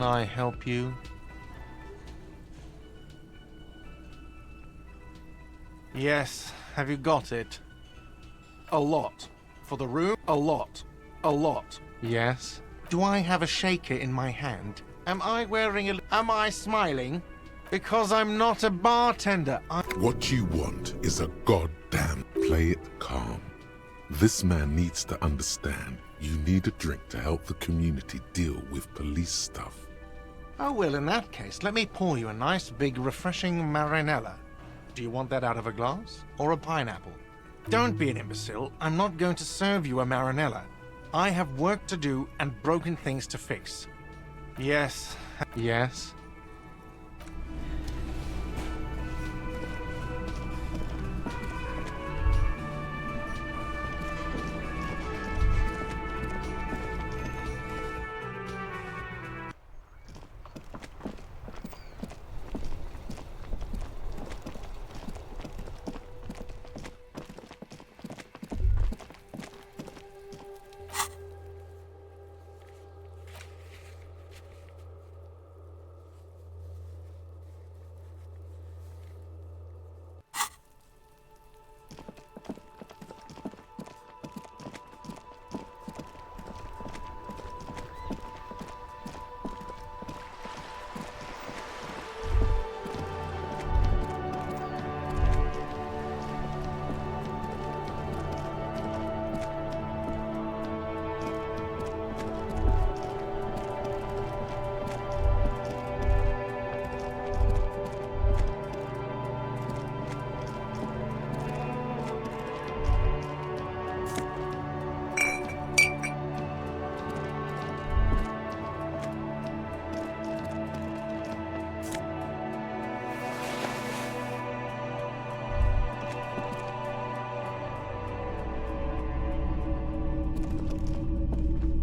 can I help you? Yes, have you got it? A lot. For the room, a lot. A lot. Yes? Do I have a shaker in my hand? Am I wearing a... Am I smiling? Because I'm not a bartender. What you want is a goddamn play it calm. This man needs to understand you need a drink to help the community deal with police stuff. Oh, well, in that case, let me pour you a nice, big, refreshing marinella. Do you want that out of a glass or a pineapple? Don't be an imbecile. I'm not going to serve you a marinella. I have work to do and broken things to fix. Yes. Yes?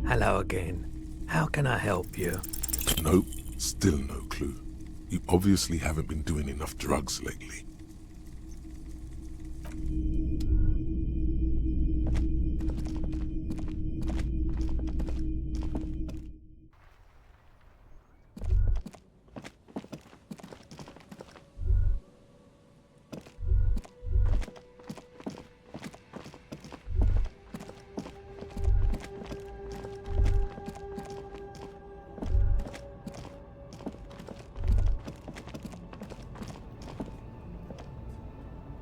Hello again. How can I help you? Nope, still no clue. You obviously haven't been doing enough drugs lately.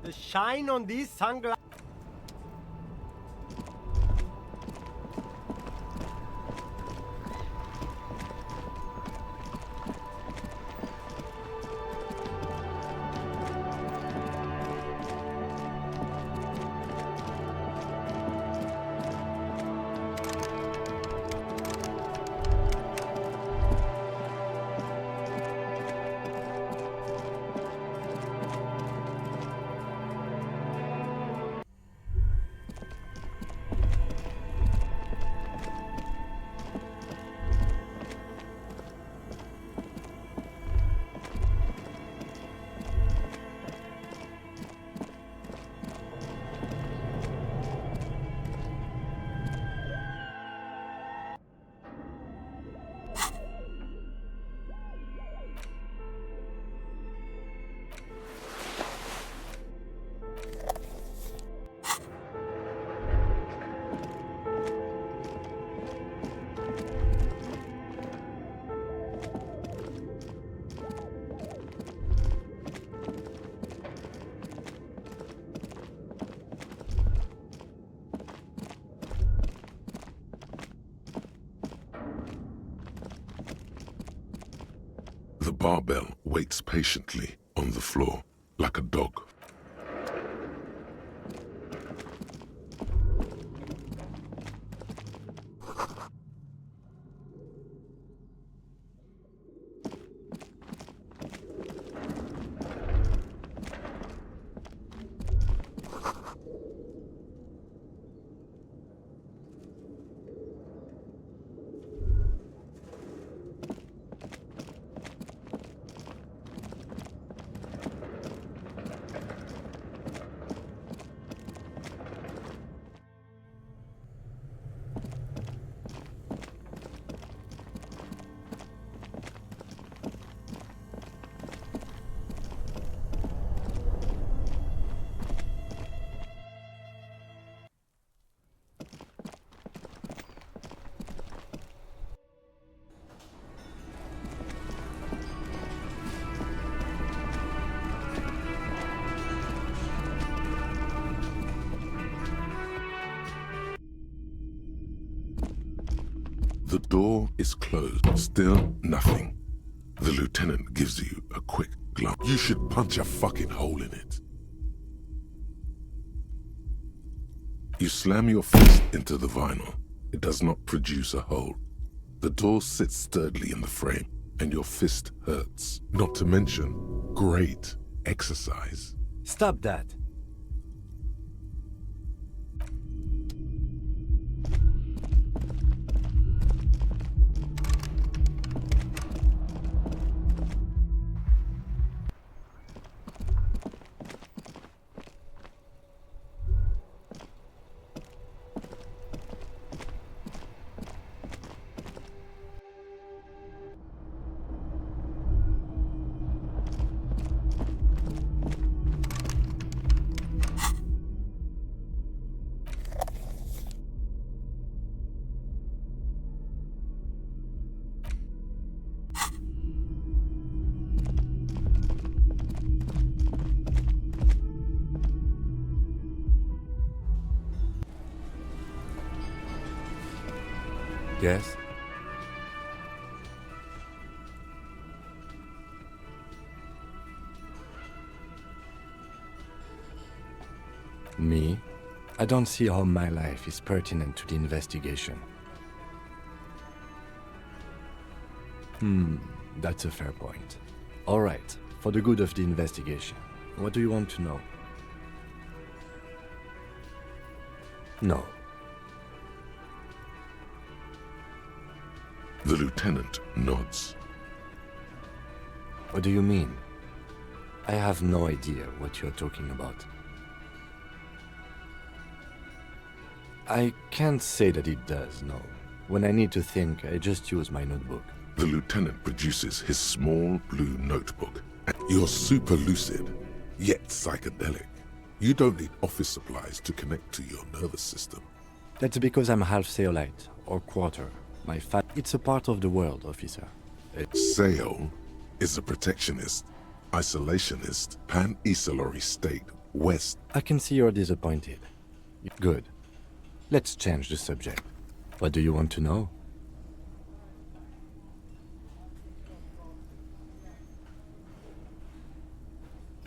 The shine on these sunglasses. The barbell waits patiently on the floor, like a dog. The door is closed. Still nothing. The lieutenant gives you a quick glance. You should punch a fucking hole in it. You slam your fist into the vinyl. It does not produce a hole. The door sits sturdily in the frame, and your fist hurts. Not to mention, great exercise. Stop that. Yes? Me? I don't see how my life is pertinent to the investigation. That's a fair point. All right, for the good of the investigation, what do you want to know? No. The lieutenant nods. What do you mean? I have no idea what you're talking about. I can't say that it does, no. When I need to think, I just use my notebook. The lieutenant produces his small blue notebook. You're super lucid, yet psychedelic. You don't need office supplies to connect to your nervous system. That's because I'm half Seolite, or quarter. It's a part of the world, officer. Seo is a protectionist, isolationist, pan-Isolari state, West. I can see you're disappointed. Good. Let's change the subject. What do you want to know?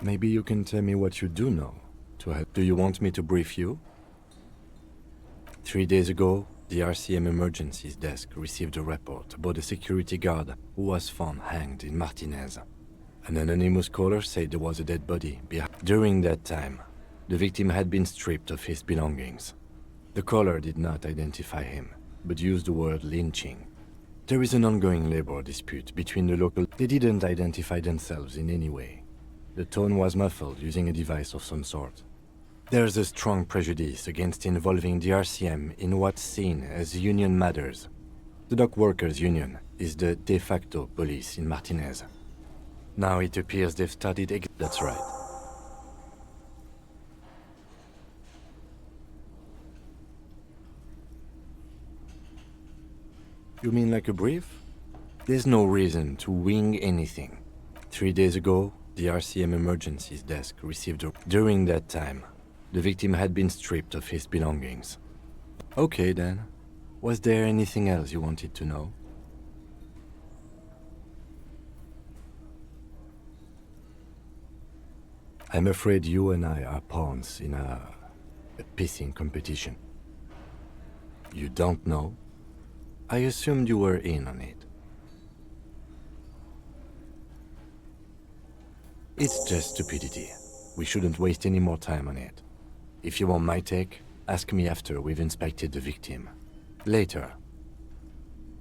Maybe you can tell me what you do know. Do you want me to brief you? 3 days ago, the RCM Emergencies Desk received a report about a security guard who was found hanged in Martinez. An anonymous caller said there was a dead body behind. During that time, the victim had been stripped of his belongings. The caller did not identify him, but used the word lynching. There is an ongoing labor dispute between the local. They didn't identify themselves in any way. The tone was muffled using a device of some sort. There's a strong prejudice against involving the RCM in what's seen as union matters. The dock workers' union is the de facto police in Martinez. Now it appears they've started. That's right. You mean like a brief? There's no reason to wing anything. 3 days ago, the RCM Emergencies Desk received a. During that time, the victim had been stripped of his belongings. Okay then. Was there anything else you wanted to know? I'm afraid you and I are pawns in a pissing competition. You don't know? I assumed you were in on it. It's just stupidity. We shouldn't waste any more time on it. If you want my take, ask me after we've inspected the victim. Later.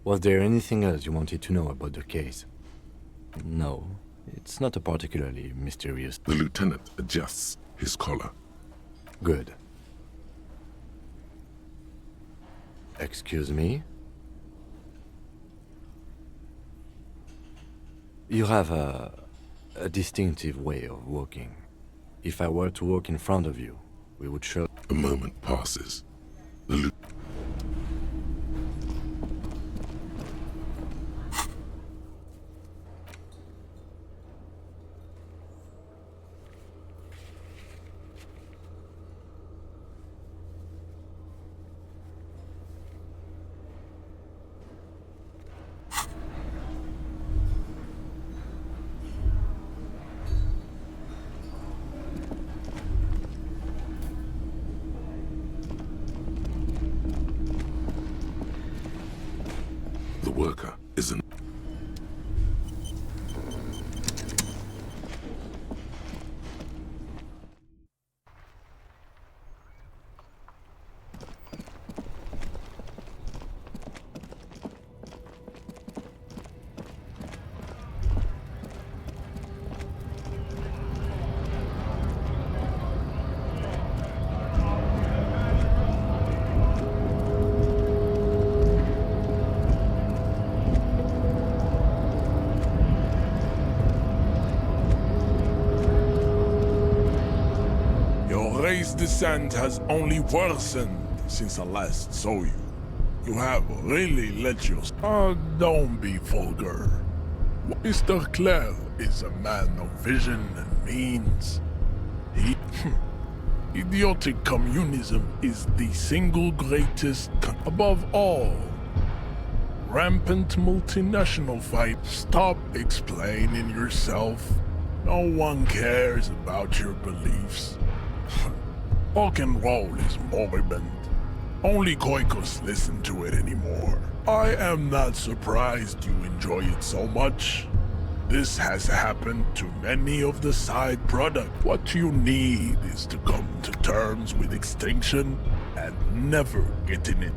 Was there anything else you wanted to know about the case? No, it's not a particularly mysterious. The lieutenant adjusts his collar. Good. Excuse me? You have a distinctive way of walking. If I were to walk in front of you, we would show. A moment passes. The lieutenant. worker isn't. Your race descent has only worsened since I last saw you. You have really let your... don't be vulgar. Mr. Clare is a man of vision and means. Idiotic communism is the single greatest... above all. Rampant multinational fight. Stop explaining yourself. No one cares about your beliefs. Rock and roll is moribund. Only Koikos listen to it anymore. I am not surprised you enjoy it so much. This has happened to many of the side products. What you need is to come to terms with extinction and never get in it.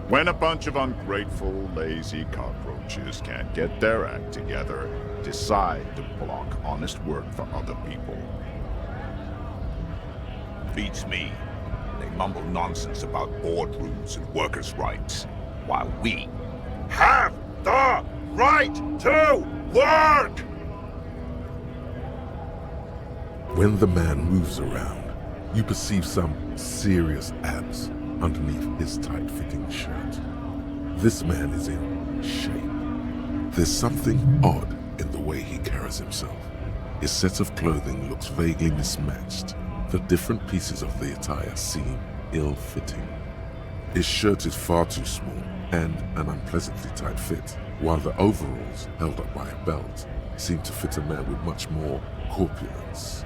When a bunch of ungrateful, lazy cockroaches can't get their act together, decide to block honest work for other people. Beats me. They mumble nonsense about boardrooms and workers' rights, while we have the right to work! When the man moves around, you perceive some serious abs underneath his tight-fitting shirt. This man is in shape. There's something odd in the way he carries himself. His set of clothing looks vaguely mismatched. The different pieces of the attire seem ill-fitting. His shirt is far too small and an unpleasantly tight fit, while the overalls, held up by a belt, seem to fit a man with much more corpulence.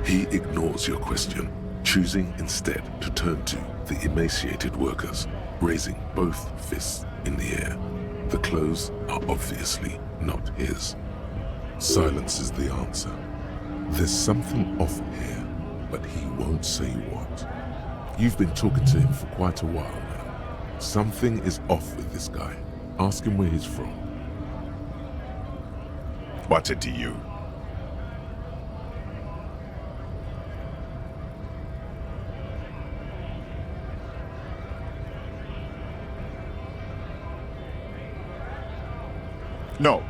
He ignores your question, choosing instead to turn to the emaciated workers, raising both fists in the air. The clothes are obviously not his. Silence is the answer. There's something off here, but he won't say what. You've been talking to him for quite a while now. Something is off with this guy. Ask him where he's from. What's it to you? No,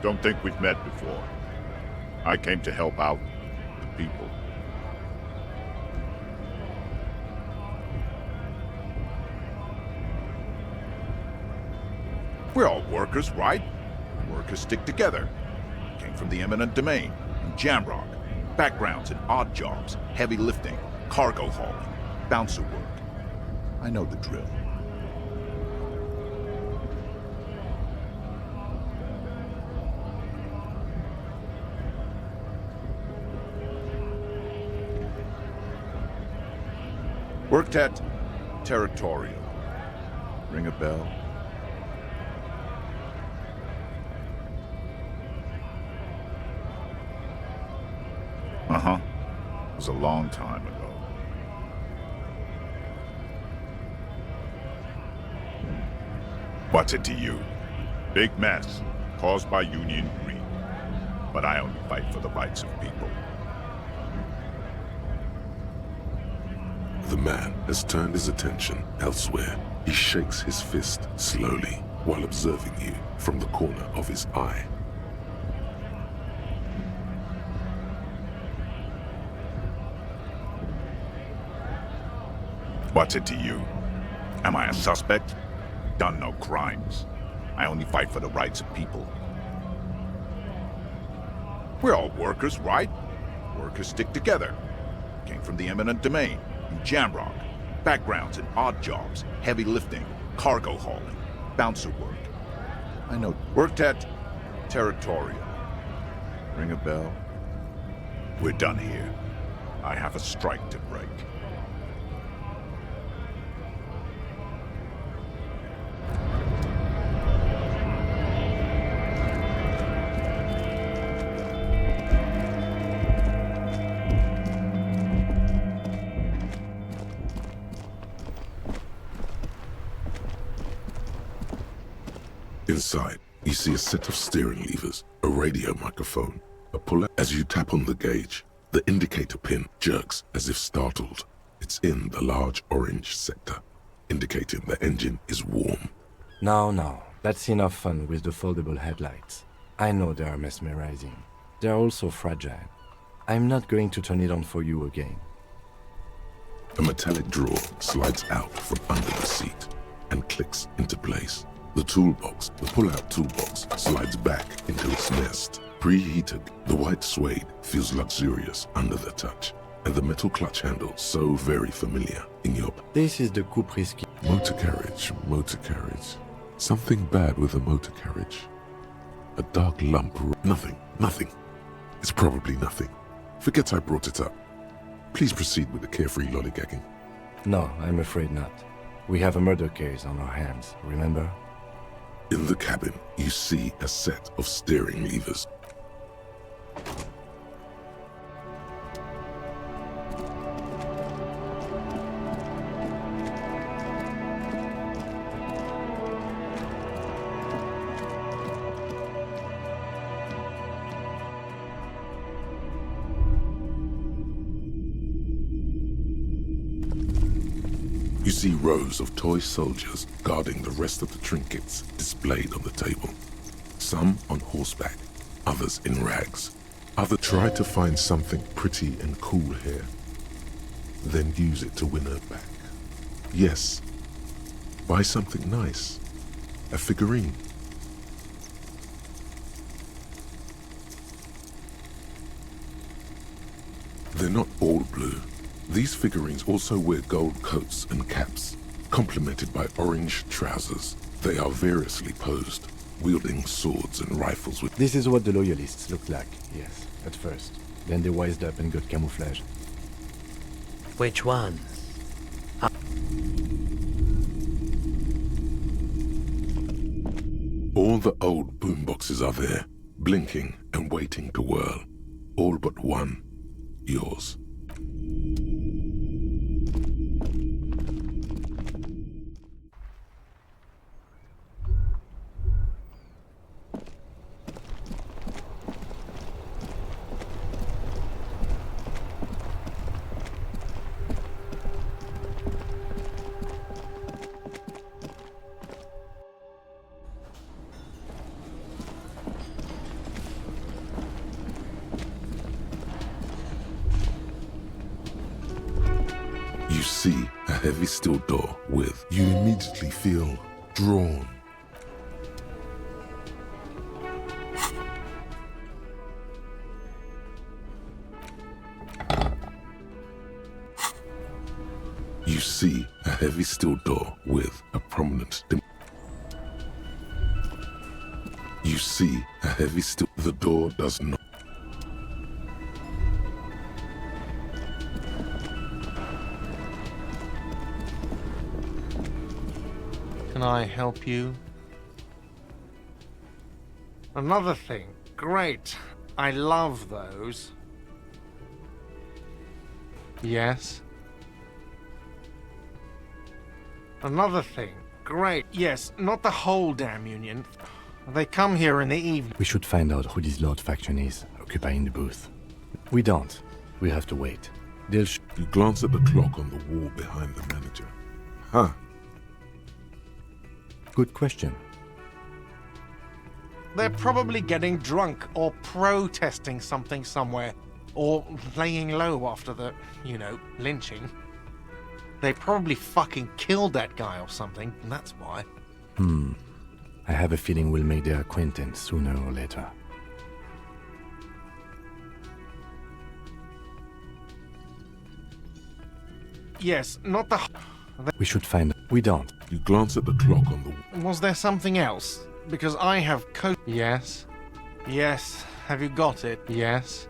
don't think we've met before. I came to help out the people. We're all workers, right? Workers stick together. Came from the eminent domain, in Jamrock. Backgrounds in odd jobs, heavy lifting, cargo hauling, bouncer work. I know the drill. Worked at Territorial. Ring a bell? Uh-huh. It was a long time ago. What's it to you? Big mess, caused by Union greed. But I only fight for the rights of people. The man has turned his attention elsewhere. He shakes his fist slowly while observing you from the corner of his eye. What's it to you? Am I a suspect? Done no crimes. I only fight for the rights of people. We're all workers, right? Workers stick together. Came from the eminent domain, in Jamrock. Backgrounds in odd jobs, heavy lifting, cargo hauling, bouncer work. I know. Worked at Territorial. Ring a bell? We're done here. I have a strike to break. Inside, you see a set of steering levers, a radio microphone, a puller. As you tap on the gauge, the indicator pin jerks as if startled. It's in the large orange sector, indicating the engine is warm. Now, that's enough fun with the foldable headlights. I know they are mesmerizing. They are also fragile. I'm not going to turn it on for you again. A metallic drawer slides out from under the seat and clicks into place. The toolbox, the pull-out toolbox, slides back into its nest. Preheated, the white suede feels luxurious under the touch, and the metal clutch handle so very familiar in your... This is the coupe risky. Motor carriage. Something bad with the motor carriage. A dark lump. Nothing. It's probably nothing. Forget I brought it up. Please proceed with the carefree lollygagging. No, I'm afraid not. We have a murder case on our hands, remember? In the cabin, you see a set of steering levers. You see rows of toy soldiers guarding the rest of the trinkets displayed on the table. Some on horseback, others in rags. Others try to find something pretty and cool here, then use it to win her back. Yes, buy something nice, a figurine. They're not all blue. These figurines also wear gold coats and caps, complemented by orange trousers. They are variously posed, wielding swords and rifles with... This is what the loyalists looked like, yes, at first. Then they wised up and got camouflage. Which one? All the old boomboxes are there, blinking and waiting to whirl. All but one, yours. You see a heavy steel door with... You immediately feel drawn. You see a heavy steel door with a prominent... You see a heavy steel... The door does not... Can I help you? Another thing. Great. I love those. Yes. Another thing. Great. Yes, not the whole damn union. They come here in the evening. We should find out who this Lord faction is, occupying the booth. We don't. We have to wait. They'll You glance at the clock on the wall behind the manager. Huh. Good question. They're probably getting drunk or protesting something somewhere. Or laying low after the, lynching. They probably fucking killed that guy or something, and that's why. I have a feeling we'll make their acquaintance sooner or later. Yes, not the... We should find... We don't. You glance at the clock on the... Was there something else? Because I have Yes. Yes. Have you got it? Yes.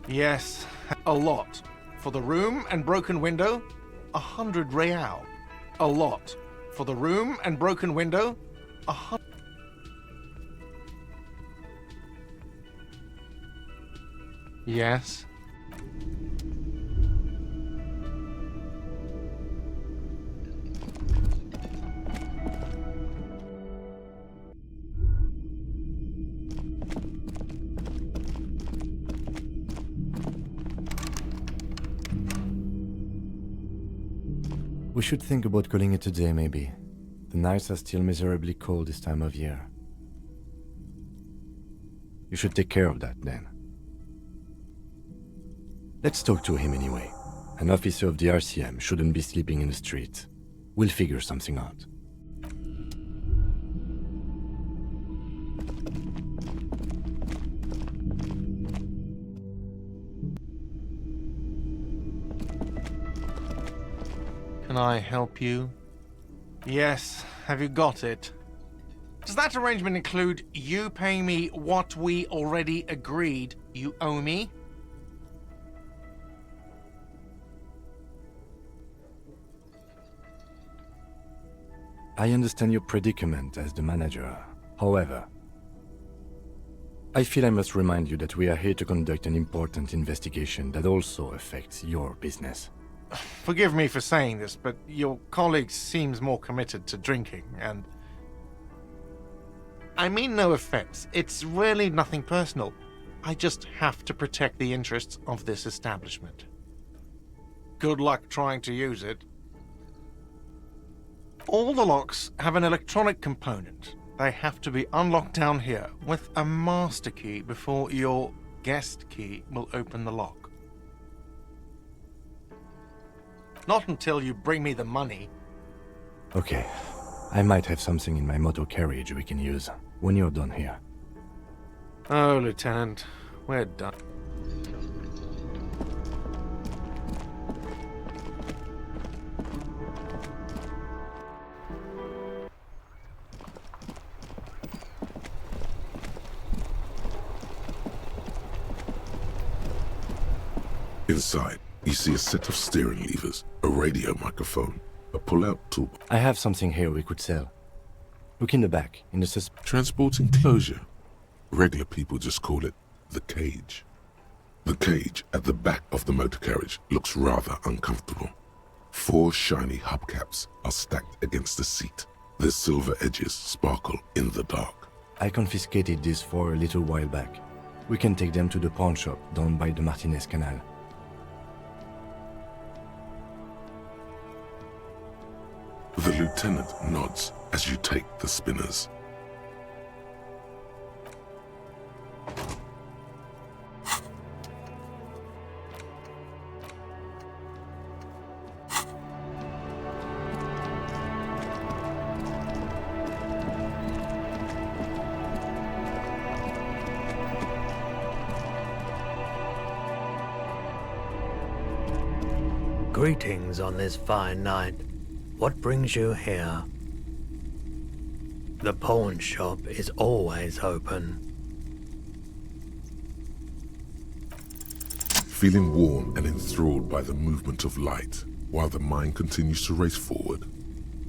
Yes. A lot. For the room and broken window, 100 real. A lot. For the room and broken window, 100... Yes. We should think about calling it a day, maybe. The nights are still miserably cold this time of year. You should take care of that, then. Let's talk to him anyway. An officer of the RCM shouldn't be sleeping in the street. We'll figure something out. Can I help you? Yes. Have you got it? Does that arrangement include you paying me what we already agreed you owe me? I understand your predicament as the manager. However, I feel I must remind you that we are here to conduct an important investigation that also affects your business. Forgive me for saying this, but your colleague seems more committed to drinking, and... I mean no offense. It's really nothing personal. I just have to protect the interests of this establishment. Good luck trying to use it. All the locks have an electronic component. They have to be unlocked down here with a master key before your guest key will open the lock. Not until you bring me the money. Okay, I might have something in my motor carriage we can use when you're done here. Oh, Lieutenant, we're done. Inside, you see a set of steering levers, a radio microphone, a pull-out tool. I have something here we could sell. Look in the back, in the Transport enclosure. Regular people just call it the cage. The cage at the back of the motor carriage looks rather uncomfortable. 4 shiny hubcaps are stacked against the seat. Their silver edges sparkle in the dark. I confiscated these 4 a little while back. We can take them to the pawn shop down by the Martinez Canal. The lieutenant nods as you take the spinners. Greetings on this fine night. What brings you here? The pawn shop is always open. Feeling warm and enthralled by the movement of light, while the mind continues to race forward.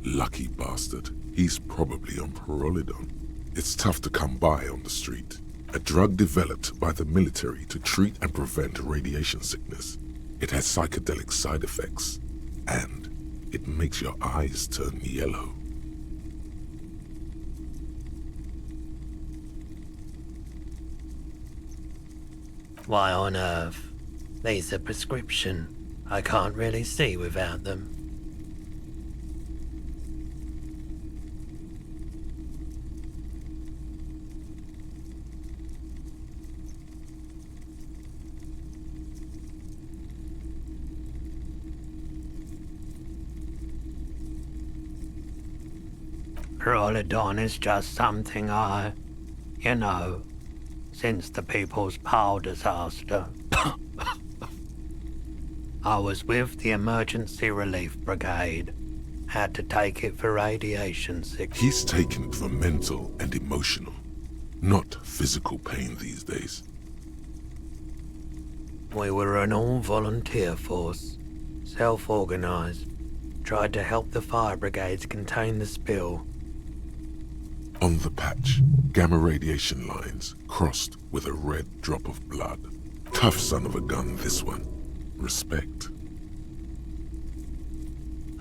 Lucky bastard, he's probably on Parolidon. It's tough to come by on the street. A drug developed by the military to treat and prevent radiation sickness. It has psychedelic side effects, and it makes your eyes turn yellow. Why on earth? These are prescription. I can't really see without them. Pyrrolidon is just something since the People's Pile disaster. I was with the Emergency Relief Brigade. Had to take it for radiation sickness. He's taken it for mental and emotional, not physical pain these days. We were an all-volunteer force, self-organized. Tried to help the fire brigades contain the spill. On the patch, gamma radiation lines crossed with a red drop of blood. Tough son of a gun, this one. Respect.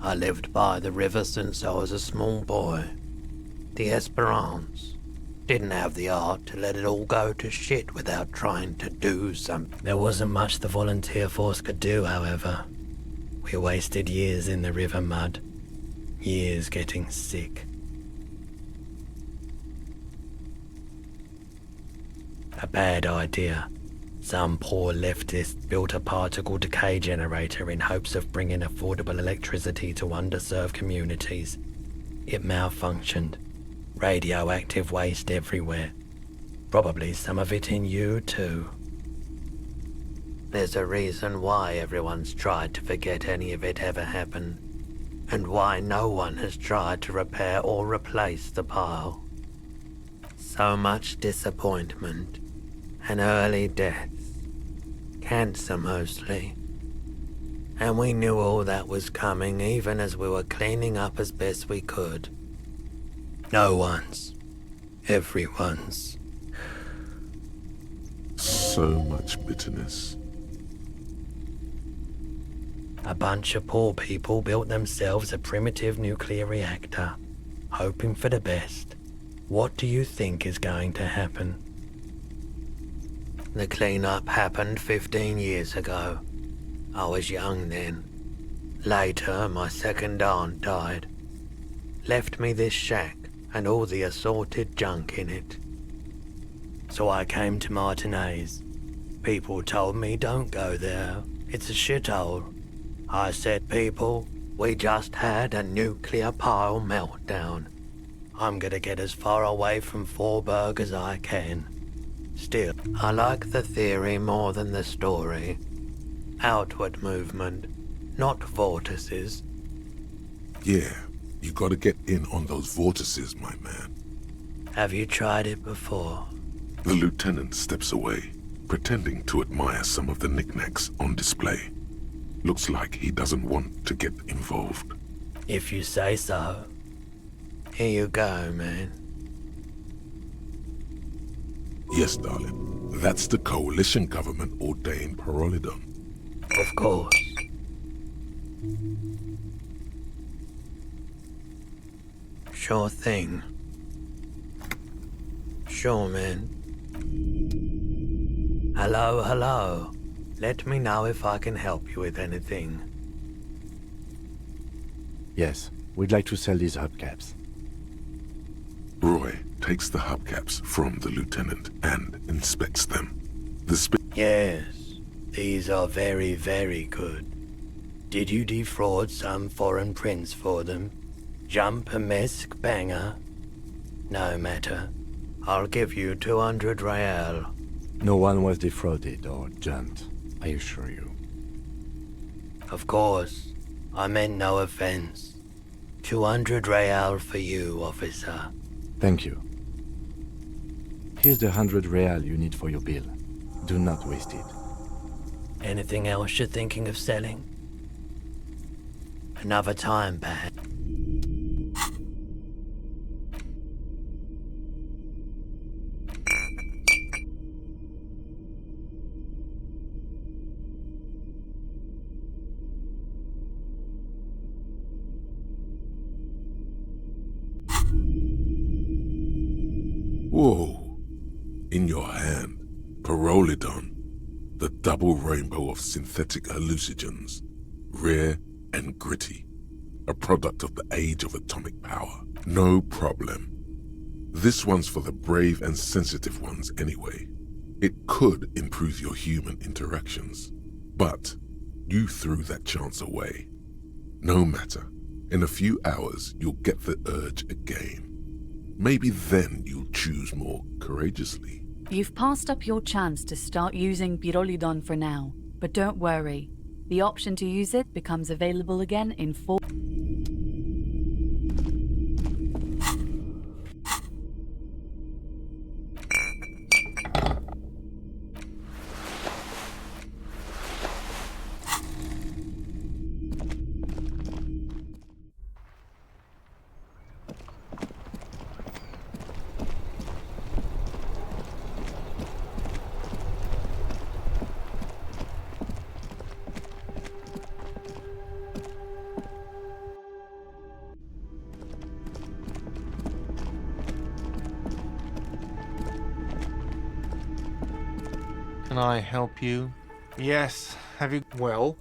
I lived by the river since I was a small boy. The Esperance. Didn't have the art to let it all go to shit without trying to do something. There wasn't much the volunteer force could do, however. We wasted years in the river mud. Years getting sick. A bad idea. Some poor leftist built a particle decay generator in hopes of bringing affordable electricity to underserved communities. It malfunctioned. Radioactive waste everywhere. Probably some of it in you too. There's a reason why everyone's tried to forget any of it ever happened, and why no one has tried to repair or replace the pile. So much disappointment, and early deaths. Cancer mostly. And we knew all that was coming even as we were cleaning up as best we could. No one's. Everyone's. So much bitterness. A bunch of poor people built themselves a primitive nuclear reactor, hoping for the best. What do you think is going to happen? The cleanup happened 15 years ago. I was young then. Later, my second aunt died. Left me this shack and all the assorted junk in it. So I came to Martinez. People told me don't go there. It's a shithole. I said, people, we just had a nuclear pile meltdown. I'm gonna get as far away from Forberg as I can. Still, I like the theory more than the story. Outward movement, not vortices. Yeah, you gotta get in on those vortices, my man. Have you tried it before? The lieutenant steps away, pretending to admire some of the knickknacks on display. Looks like he doesn't want to get involved. If you say so. Here you go, man. Yes, darling. That's the coalition government ordained Pyrrolidon. Of course. Sure thing. Sure, man. Hello, hello. Let me know if I can help you with anything. Yes, we'd like to sell these hubcaps. Roy takes the hubcaps from the lieutenant and inspects them. Yes, these are very, very good. Did you defraud some foreign prince for them? Jump-a-mesk banger? No matter. I'll give you 200 real. No one was defrauded or jumped, I assure you. Of course. I meant no offense. 200 real for you, officer. Thank you. Here's the 100 real you need for your bill. Do not waste it. Anything else you're thinking of selling? Another time, perhaps. Whoa. In your hand, Pyrrolidon, the double rainbow of synthetic hallucinogens, rare and gritty, a product of the age of atomic power. No problem. This one's for the brave and sensitive ones anyway. It could improve your human interactions, but you threw that chance away. No matter, in a few hours you'll get the urge again. Maybe then you'll choose more courageously. You've passed up your chance to start using pyrrolidon for now, but don't worry. The option to use it becomes available again in 4... Can I help you? Yes. Have you... Well?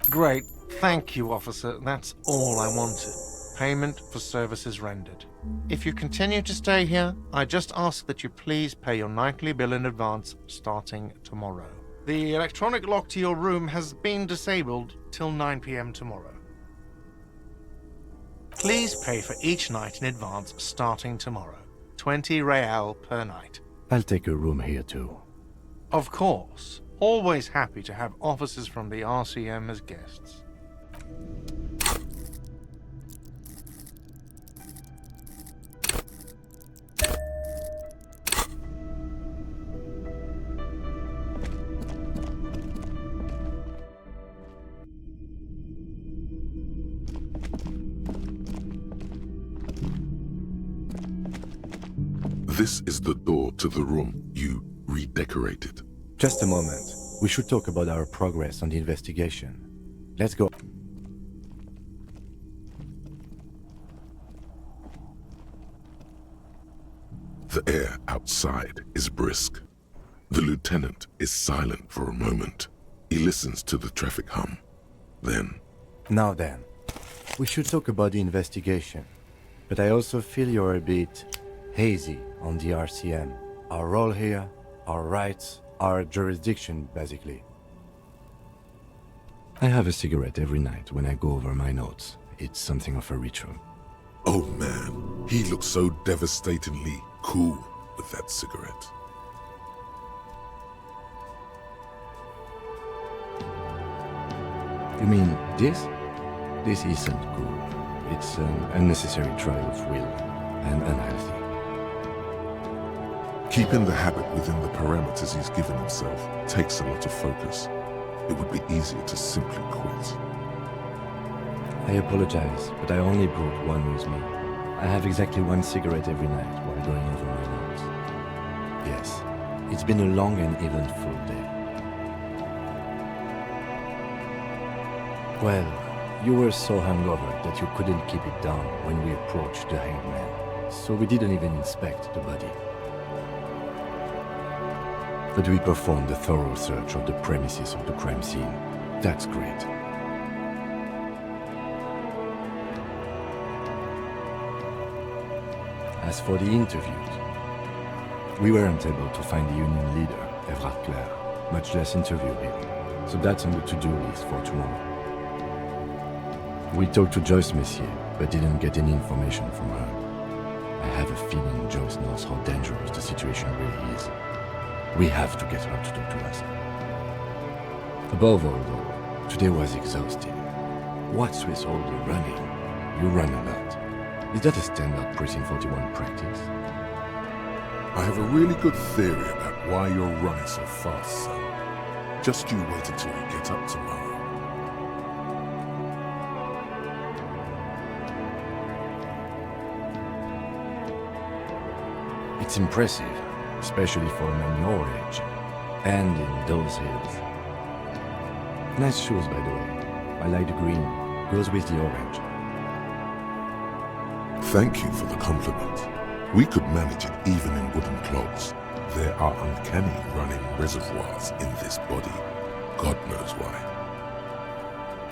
Great. Thank you, officer. That's all I wanted. Payment for services rendered. If you continue to stay here, I just ask that you please pay your nightly bill in advance starting tomorrow. The electronic lock to your room has been disabled till 9 p.m. tomorrow. Please pay for each night in advance starting tomorrow. 20 real per night. I'll take a room here too. Of course. Always happy to have officers from the RCM as guests. This is the door to the room you redecorated. Just a moment. We should talk about our progress on the investigation. Let's go. The air outside is brisk. The lieutenant is silent for a moment. He listens to the traffic hum. Then... Now then, we should talk about the investigation. But I also feel you're a bit hazy on the RCM. Our role here, our rights, our jurisdiction, basically. I have a cigarette every night when I go over my notes. It's something of a ritual. oh man, he looks so devastatingly cool with that cigarette. You mean this? This isn't cool. It's an unnecessary trial of will, and unhealthy. Keeping the habit within the parameters he's given himself takes a lot of focus. It would be easier to simply quit. I apologize, but I only brought one with me. I have exactly one cigarette every night while going over my notes. Yes, it's been a long and eventful day. Well, you were so hungover that you couldn't keep it down when we approached the hanged man, so we didn't even inspect the body. But we performed a thorough search of the premises of the crime scene. That's great. As for the interviews, we weren't able to find the union leader, Everard Clare, much less interview him, so that's on the to-do list for tomorrow. We talked to Joyce Messier, but didn't get any information from her. I have a feeling Joyce knows how dangerous the situation really is. We have to get her to talk to us. Above all, though, today was exhausting. What's with all the running? You run a lot. Is that a standard Precinct 41 practice? I have a really good theory about why you're running so fast, son. Just you wait until we get up tomorrow. It's impressive, especially for a man your age, and in those hills. Nice shoes, by the way. I like the green. Goes with the orange. Thank you for the compliment. We could manage it even in wooden clogs. There are uncanny running reservoirs in this body. God knows why.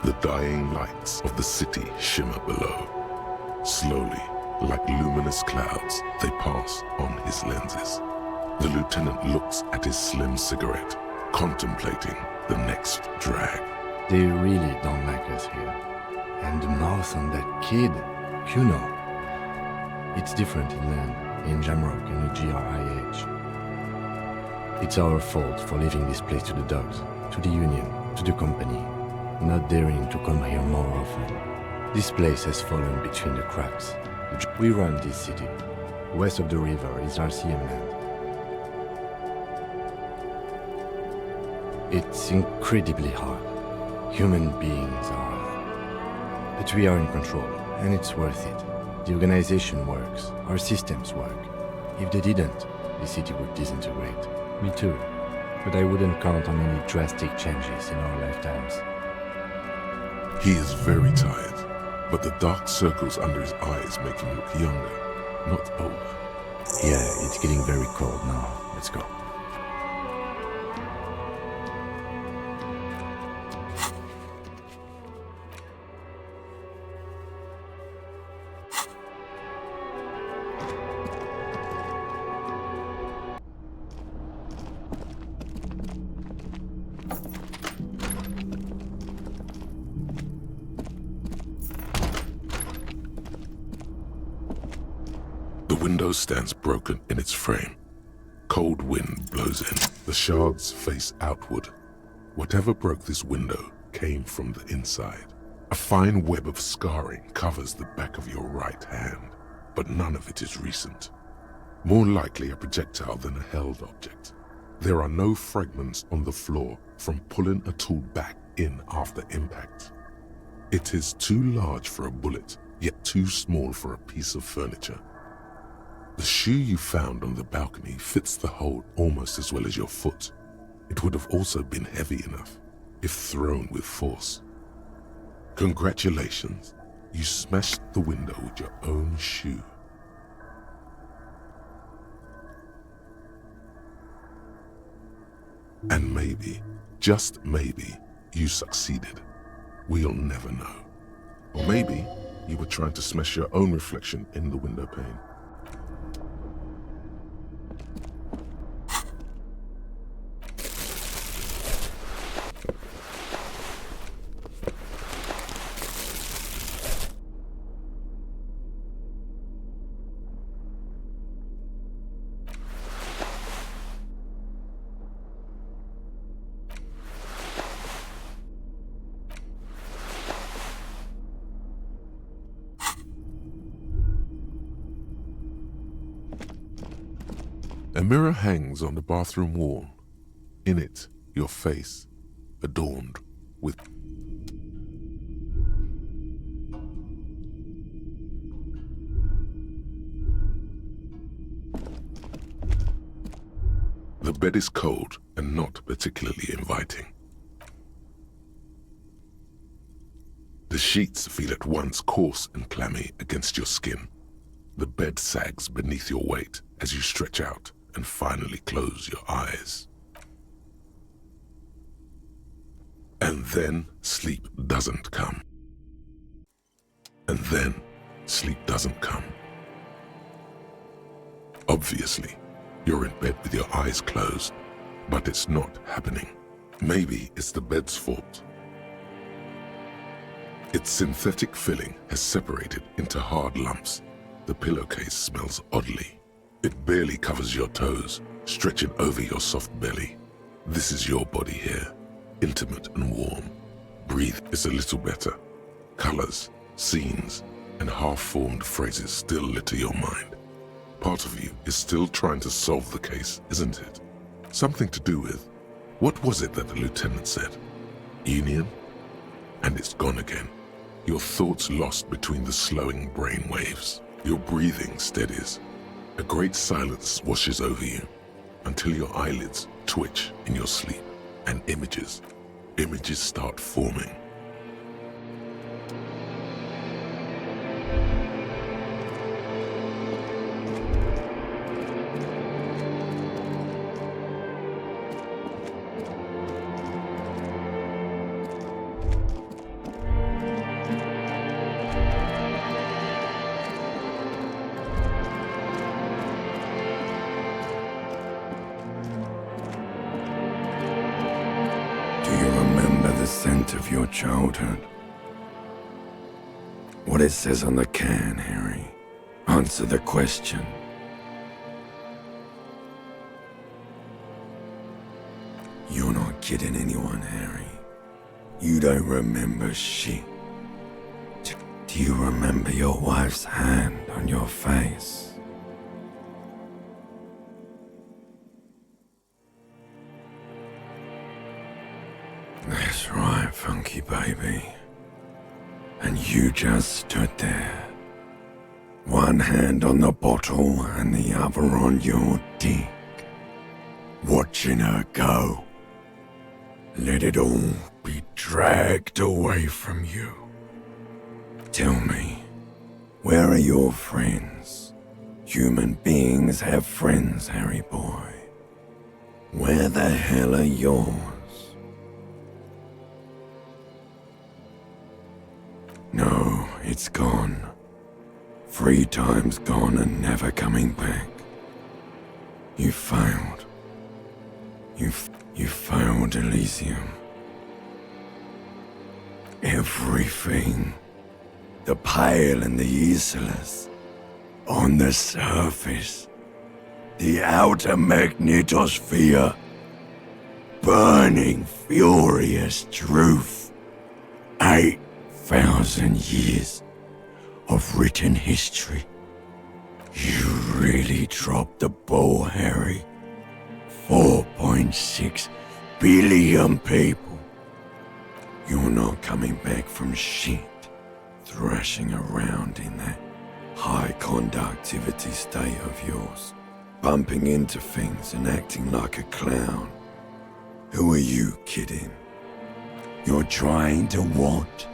The dying lights of the city shimmer below. Slowly, like luminous clouds, they pass on his lenses. The lieutenant looks at his slim cigarette, contemplating the next drag. They really don't like us here. And the mouth on that kid, Kuno. It's different inland, in Jamrock and the GRIH. It's our fault for leaving this place to the dogs, to the Union, to the company, not daring to come here more often. This place has fallen between the cracks. We run this city. West of the river is RCM land. It's incredibly hard. Human beings are... But we are in control, and it's worth it. The organization works, our systems work. If they didn't, the city would disintegrate. Me too. But I wouldn't count on any drastic changes in our lifetimes. He is very tired, but the dark circles under his eyes make him look younger, not older. Yeah, it's getting very cold now. Let's go. The window stands broken in its frame. Cold wind blows in. The shards face outward. Whatever broke this window came from the inside. A fine web of scarring covers the back of your right hand, but none of it is recent. More likely a projectile than a held object. There are no fragments on the floor from pulling a tool back in after impact. It is too large for a bullet, yet too small for a piece of furniture. The shoe you found on the balcony fits the hole almost as well as your foot. It would have also been heavy enough, if thrown with force. Congratulations, you smashed the window with your own shoe. And maybe, just maybe, you succeeded. We'll never know. Or maybe you were trying to smash your own reflection in the window pane. A mirror hangs on the bathroom wall. In it, your face, adorned with... The bed is cold and not particularly inviting. The sheets feel at once coarse and clammy against your skin. The bed sags beneath your weight as you stretch out and finally close your eyes. And then sleep doesn't come. And then sleep doesn't come. Obviously, you're in bed with your eyes closed, but it's not happening. Maybe it's the bed's fault. Its synthetic filling has separated into hard lumps. The pillowcase smells oddly. It barely covers your toes, stretching over your soft belly. This is your body here, intimate and warm. Breathe is a little better. Colors, scenes, and half-formed phrases still litter your mind. Part of you is still trying to solve the case, isn't it? Something to do with, what was it that the lieutenant said? Union? And it's gone again. Your thoughts lost between the slowing brain waves. Your breathing steadies. A great silence washes over you until your eyelids twitch in your sleep and images start forming. Center of your childhood. What it says on the can, Harry. Answer the question. You're not kidding anyone, Harry. You don't remember shit. Do you remember your wife's hand on your face? That's right, funky baby. And you just stood there. One hand on the bottle and the other on your dick. Watching her go. Let it all be dragged away from you. Tell me, where are your friends? Human beings have friends, Harry boy. Where the hell are yours? No, it's gone. 3 times gone and never coming back. You failed. You failed, Elysium. Everything. The Pale and the Useless. On the surface. The outer magnetosphere. Burning, furious truth. 8,000 years of written history. You really dropped the ball, Harry. 4.6 billion people. You're not coming back from shit. Thrashing around in that high conductivity state of yours. Bumping into things and acting like a clown. Who are you kidding? You're trying to what?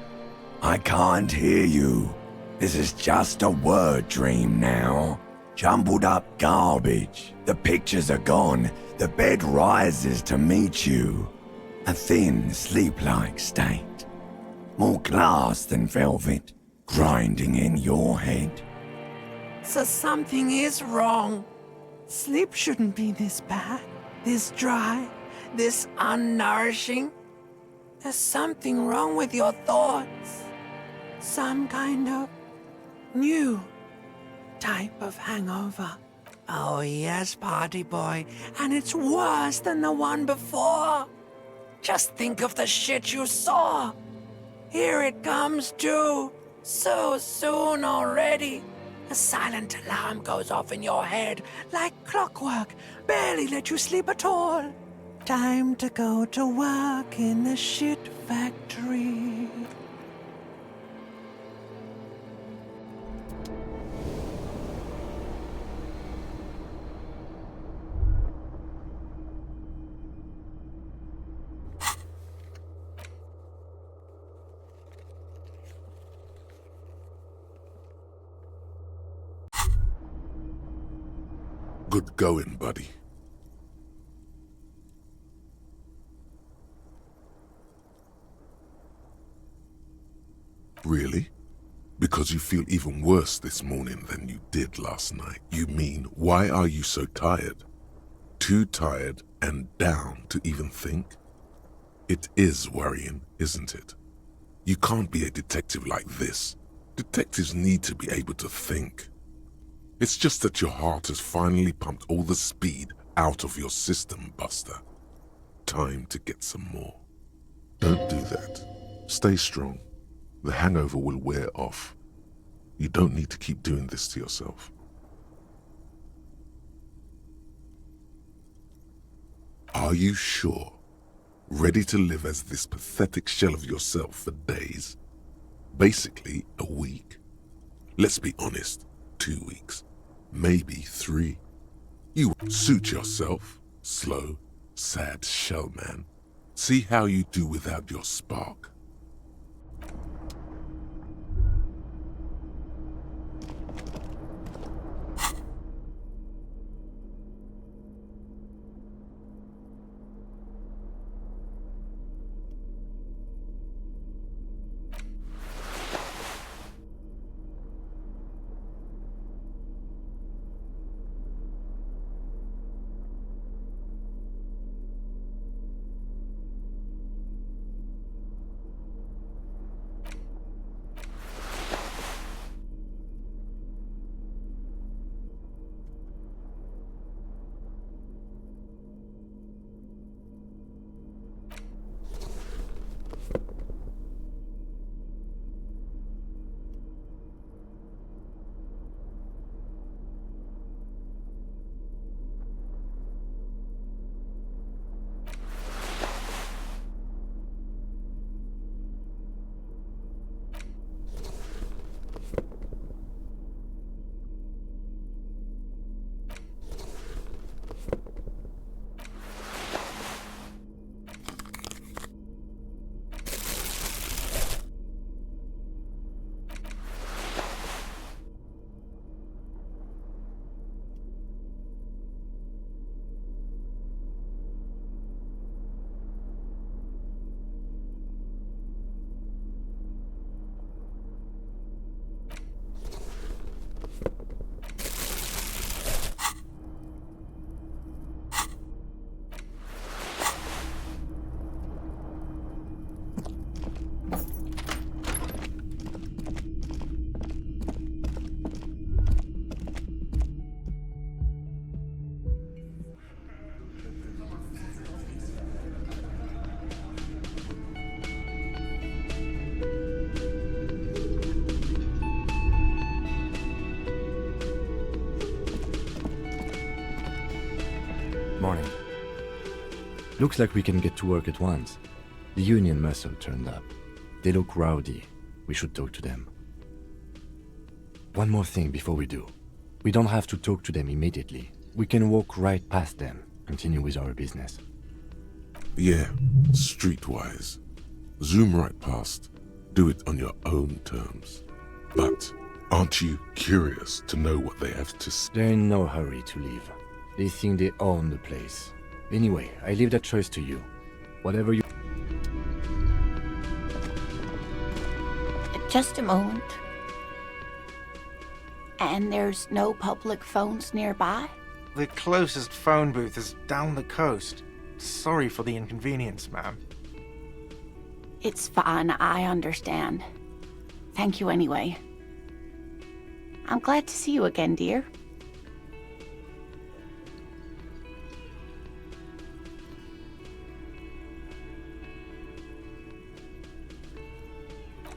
I can't hear you. This is just a word dream now. Jumbled up garbage. The pictures are gone. The bed rises to meet you. A thin, sleep-like state. More glass than velvet, grinding in your head. So something is wrong. Sleep shouldn't be this bad, this dry, this unnourishing. There's something wrong with your thoughts. Some kind of new type of hangover. Oh yes, party boy, and it's worse than the one before. Just think of the shit you saw. Here it comes too, so soon already. A silent alarm goes off in your head like clockwork, barely let you sleep at all. Time to go to work in the shit factory. Good going, buddy. Really? Because you feel even worse this morning than you did last night. You mean, why are you so tired? Too tired and down to even think? It is worrying, isn't it? You can't be a detective like this. Detectives need to be able to think. It's just that your heart has finally pumped all the speed out of your system, Buster. Time to get some more. Don't do that. Stay strong. The hangover will wear off. You don't need to keep doing this to yourself. Are you sure? Ready to live as this pathetic shell of yourself for days? Basically, a week? Let's be honest, 2 weeks. Maybe 3. You suit yourself, slow, sad shell man. See how you do without your spark. Morning. Looks like we can get to work at once. The Union muscle turned up. They look rowdy. We should talk to them. One more thing before we do. We don't have to talk to them immediately. We can walk right past them, continue with our business. Yeah, streetwise. Zoom right past. Do it on your own terms. But aren't you curious to know what they have to say? They're in no hurry to leave. They think they own the place. Anyway, I leave that choice to you. Whatever you... Just a moment. And there's no public phones nearby? The closest phone booth is down the coast. Sorry for the inconvenience, ma'am. It's fine, I understand. Thank you anyway. I'm glad to see you again, dear.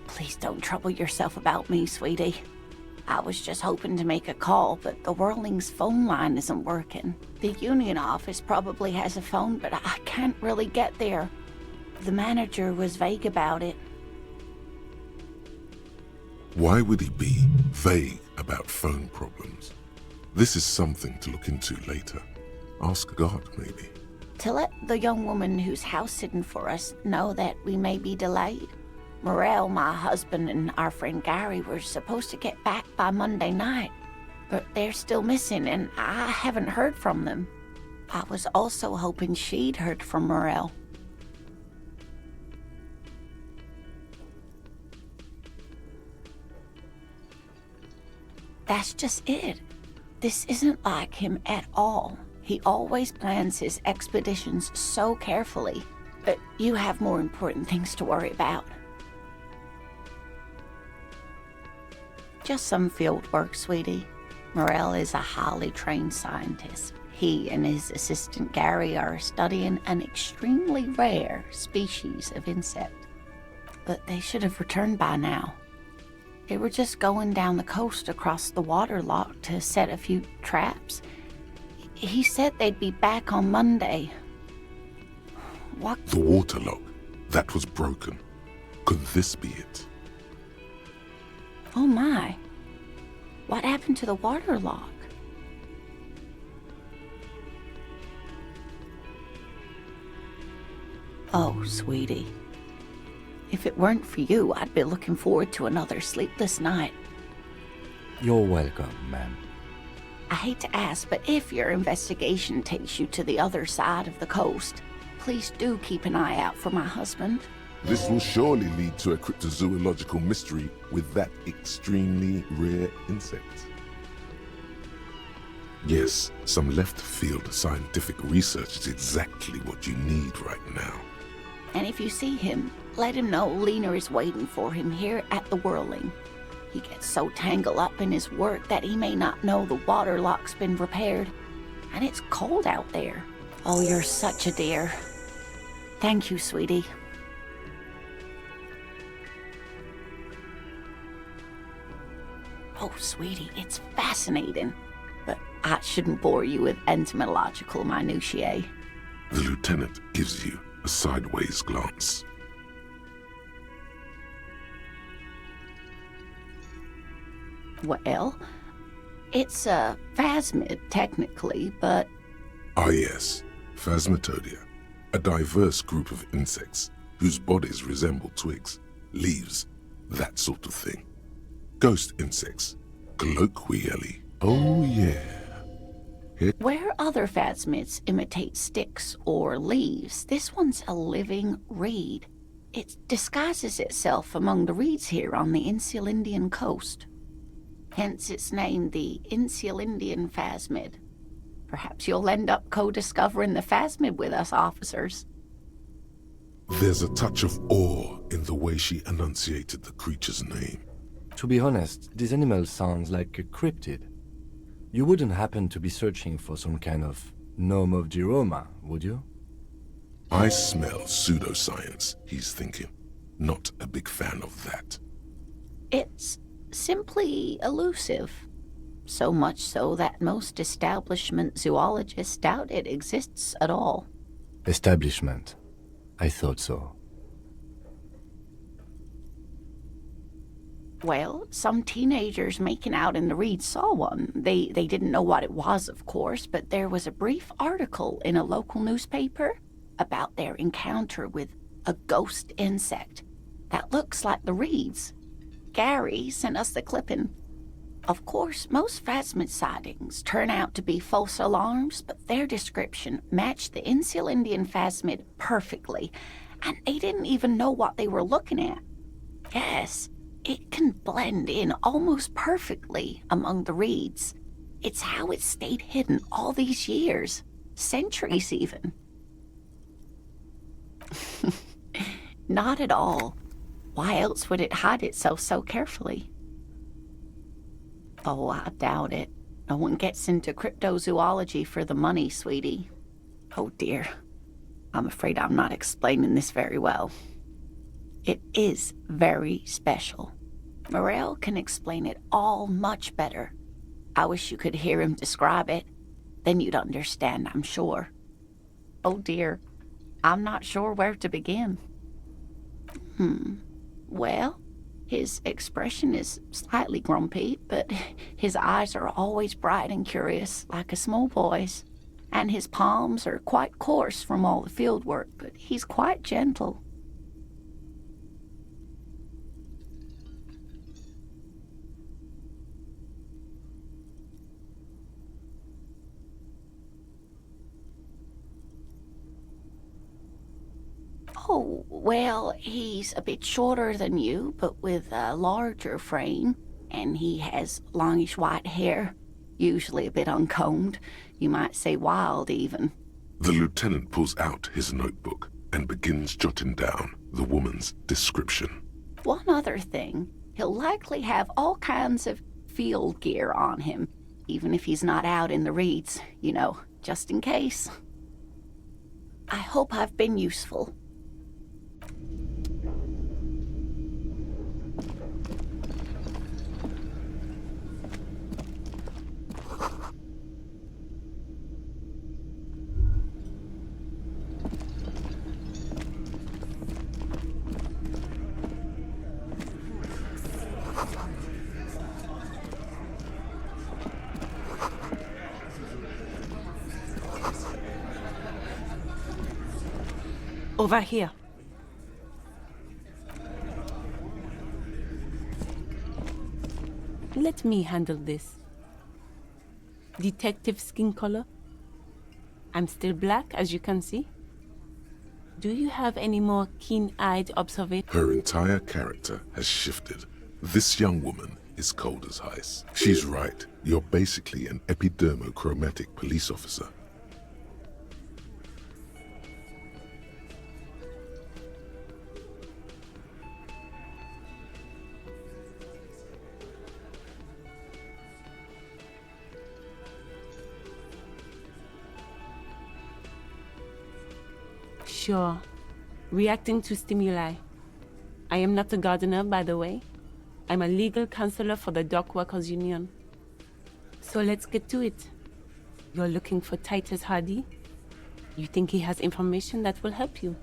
Please don't trouble yourself about me, sweetie. I was just hoping to make a call, but the Whirling's phone line isn't working. The Union office probably has a phone, but I can't really get there. The manager was vague about it. Why would he be vague about phone problems? This is something to look into later. Ask God, maybe. To let the young woman who's house-sitting for us know that we may be delayed. Morel, my husband, and our friend Gary were supposed to get back by Monday night, but they're still missing, and I haven't heard from them. I was also hoping she'd heard from Morel. That's just it. This isn't like him at all. He always plans his expeditions so carefully, but you have more important things to worry about. Just some field work, sweetie. Morel is a highly trained scientist. He and his assistant Gary are studying an extremely rare species of insect. But they should have returned by now. They were just going down the coast across the waterlock to set a few traps. He said they'd be back on Monday. What? The waterlock. That was broken. Could this be it? Oh my. What happened to the waterlock? Oh, sweetie. If it weren't for you, I'd be looking forward to another sleepless night. You're welcome, ma'am. I hate to ask, but if your investigation takes you to the other side of the coast, please do keep an eye out for my husband. This will surely lead to a cryptozoological mystery with that extremely rare insect. Yes, some left-field scientific research is exactly what you need right now. And if you see him, let him know Lena is waiting for him here at the Whirling. He gets so tangled up in his work that he may not know the waterlock's been repaired. And it's cold out there. Oh, you're such a dear. Thank you, sweetie. Oh, sweetie, it's fascinating. But I shouldn't bore you with entomological minutiae. The lieutenant gives you a sideways glance. Well, it's a phasmid, technically, but... Ah yes, Phasmatodia. A diverse group of insects whose bodies resemble twigs, leaves, that sort of thing. Ghost insects, colloquially. Oh yeah. Where other phasmids imitate sticks or leaves, this one's a living reed. It disguises itself among the reeds here on the Insulindian coast. Hence it's named the Insulindian phasmid. Perhaps you'll end up co-discovering the phasmid with us officers. There's a touch of awe in the way she enunciated the creature's name. To be honest, this animal sounds like a cryptid. You wouldn't happen to be searching for some kind of gnome of Jeroma, would you? I smell pseudoscience, he's thinking. Not a big fan of that. It's simply elusive. So much so that most establishment zoologists doubt it exists at all. Establishment. I thought so. Well, some teenagers making out in the reeds saw one. They didn't know what it was, of course, but there was a brief article in a local newspaper about their encounter with a ghost insect that looks like the reeds. Gary sent us the clipping. Of course, most phasmid sightings turn out to be false alarms, but their description matched the Insular Indian phasmid perfectly, and they didn't even know what they were looking at. Yes, it can blend in almost perfectly among the reeds. It's how it stayed hidden all these years, centuries even. Not at all. Why else would it hide itself so carefully? Oh, I doubt it. No one gets into cryptozoology for the money, sweetie. Oh dear. I'm afraid I'm not explaining this very well. It is very special. Morel can explain it all much better. I wish you could hear him describe it. Then you'd understand, I'm sure. Oh dear. I'm not sure where to begin. Well, his expression is slightly grumpy, but his eyes are always bright and curious, like a small boy's. And his palms are quite coarse from all the field work, but he's quite gentle. Oh, well, he's a bit shorter than you, but with a larger frame, and he has longish white hair, usually a bit uncombed. You might say wild, even. The lieutenant pulls out his notebook and begins jotting down the woman's description. One other thing, he'll likely have all kinds of field gear on him, even if he's not out in the reeds, you know, just in case. I hope I've been useful. Over here. Let me handle this. Detective skin color. I'm still black, as you can see. Do you have any more keen-eyed observation? Her entire character has shifted. This young woman is cold as ice. She's right. You're basically an epidermochromatic police officer. Sure. Reacting to stimuli. I am not a gardener, by the way. I'm a legal counselor for the Dock Workers Union. So let's get to it. You're looking for Titus Hardy? You think he has information that will help you?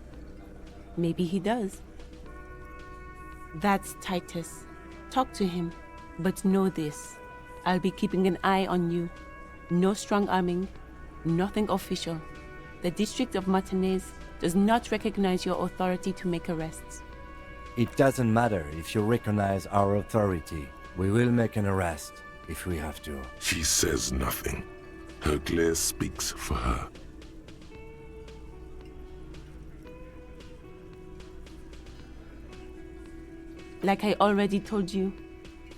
Maybe he does. That's Titus. Talk to him. But know this. I'll be keeping an eye on you. No strong arming. Nothing official. The District of Martinez does not recognize your authority to make arrests. It doesn't matter if you recognize our authority. We will make an arrest if we have to. She says nothing. Her glare speaks for her. Like I already told you,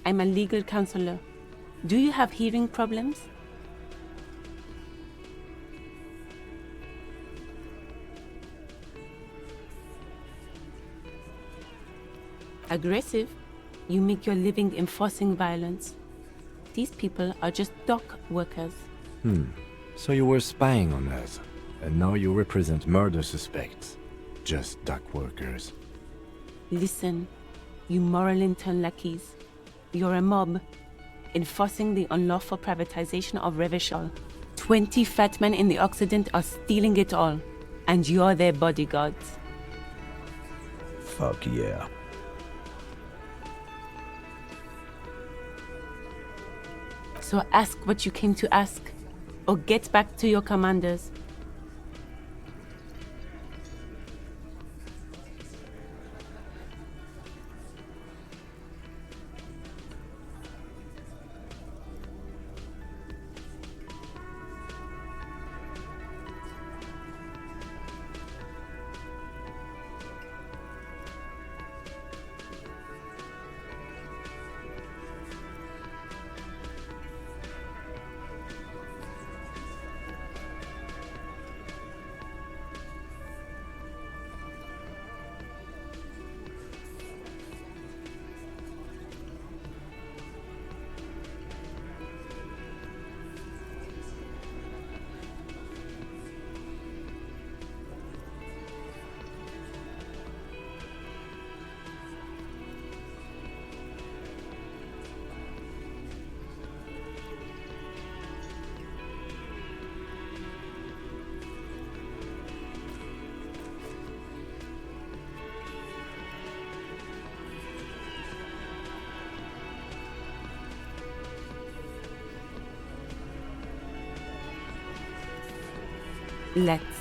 I'm a legal counselor. Do you have hearing problems? Aggressive? You make your living enforcing violence. These people are just dock workers. So you were spying on us, and now you represent murder suspects. Just dock workers. Listen, you moral intern lackeys. You're a mob. enforcing the unlawful privatization of Revachol. 20 fat men in the Occident are stealing it all, and you're their bodyguards. Fuck yeah. So ask what you came to ask, or get back to your commanders. Let's